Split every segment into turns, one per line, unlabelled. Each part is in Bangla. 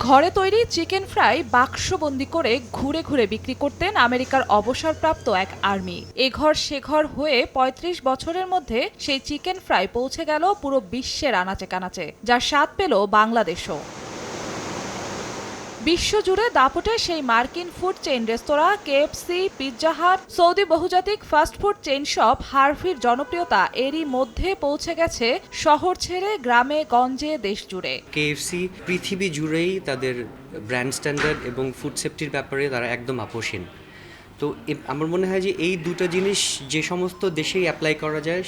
ঘরে তৈরি চিকেন ফ্রাই বাক্সবন্দি করে ঘুরে ঘুরে বিক্রি করতেন আমেরিকার অবসরপ্রাপ্ত এক আর্মি। এ ঘর সে ঘর হয়ে ৩৫ বছরের মধ্যে সেই চিকেন ফ্রাই পৌঁছে গেল পুরো বিশ্বের আনাচে কানাচে, যার স্বাদ পেল বাংলাদেশও। বিশ্বজুড়ে দাপটে সেই মার্কিন ফুড চেইন রেস্তোরাঁ কেএফসি, পিৎজা হাট, সৌদি বহুজাতিক ফাস্টফুড চেইন শপ হার্ভির জনপ্রিয়তা এরই মধ্যে পৌঁছে গেছে শহর ছেড়ে গ্রামে গঞ্জে দেশ জুড়ে।
কেএফসি পৃথিবী জুড়েই তাদের ব্র্যান্ড স্ট্যান্ডার্ড এবং ফুড সেফটির ব্যাপারে তারা একদম আপোষহীন। তো আমার মনে হয় যে এই দুটো জিনিস যে সমস্ত দেশেই অ্যাপ্লাই করা যায়,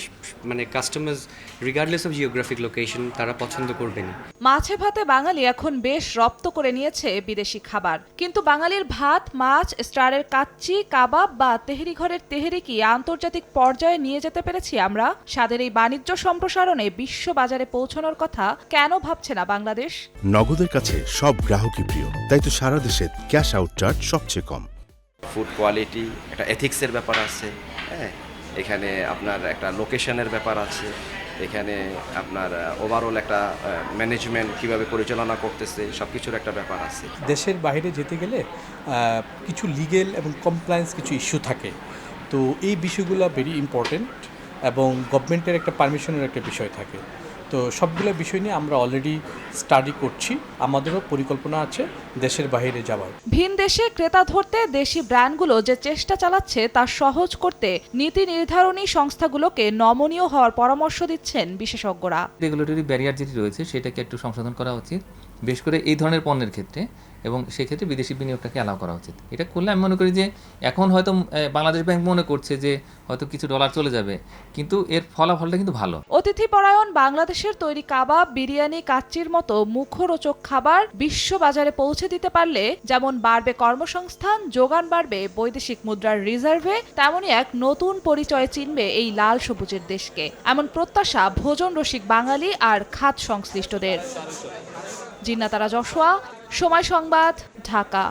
মানে customers regardless of geographic location তারা পছন্দ করবেনই।
মাছে ভাতে বাঙালি এখন বেশ রপ্ত করে নিয়েছে বিদেশি খাবার, কিন্তু বাঙালির ভাত, মাছ, স্টারের কাচ্চি, কাবাব বা তেহরি ঘরের তেহরি কি আন্তর্জাতিক পর্যায়ে নিয়ে যেতে পেরেছি আমরা? স্বাদের এই বাণিজ্য সম্প্রসারণে বিশ্ব বাজারে পৌঁছানোর কথা কেন ভাবছে না বাংলাদেশ?
নগদের কাছে সব গ্রাহকই প্রিয়, তাই তো সারা দেশে ক্যাশ আউট চার্জ সবচেয়ে কম।
ফুড কোয়ালিটি, একটা এথিক্সের ব্যাপার আছে, হ্যাঁ, এখানে আপনার একটা লোকেশনের ব্যাপার আছে, এখানে আপনার ওভারঅল একটা ম্যানেজমেন্ট কীভাবে পরিচালনা করতেছে সব কিছুর একটা ব্যাপার আছে।
দেশের বাইরে যেতে গেলে কিছু লিগেল এবং কমপ্লায়েন্স কিছু ইস্যু থাকে, তো এই বিষয়গুলো ভেরি ইম্পর্টেন্ট এবং গভর্নমেন্টের একটা পারমিশনের একটা বিষয় থাকে। তো সবগুলো বিষয় নিয়ে আমরা অলরেডি স্টাডি করছি, আমাদেরও পরিকল্পনা আছে দেশের বাইরে যাওয়ার।
ভিন দেশে ক্রেতা ধরতে দেশি ব্র্যান্ডগুলো যে চেষ্টা চালাচ্ছে তা সহজ করতে নীতি নির্ধারণী সংস্থাগুলোকে নমনীয় হওয়ার পরামর্শ দিচ্ছেন বিশেষজ্ঞরা।
রেগুলেটরি ব্যারিয়ার যেটি রয়েছে সেটাকে একটু সংশোধন করা উচিত, বিশেষ করে এই ধরনের পণ্যের ক্ষেত্রে, এবং সেক্ষেত্রে বিদেশি বিনিয়োগটাকে অ্যালাউ করা উচিত। এটা করলে আমি মনে করি যে এখন হয়তো বাংলাদেশ ব্যাংক মনে করছে যে হয়তো কিছু ডলার চলে যাবে, কিন্তু এর ফলাফলটা কিন্তু ভালো।
অতিথিপরায়ণ বাংলাদেশের তৈরি কাবাব, বিরিয়ানি, কাচ্চির মতো মুখরোচক খাবার বিশ্ব বাজারে পৌঁছে দিতে পারলে যেমন বাড়বে কর্মসংস্থান, যোগান বাড়বে বৈদেশিক মুদ্রার রিজার্ভে, তেমনই এক নতুন পরিচয় চিনবে এই লাল সবুজের দেশকে। এমন প্রত্যাশা ভোজন রসিক বাঙালি আর খাত সংশ্লিষ্টদের। জিন্নাত আরা জশোয়া, সময় সংবাদ, ঢাকা।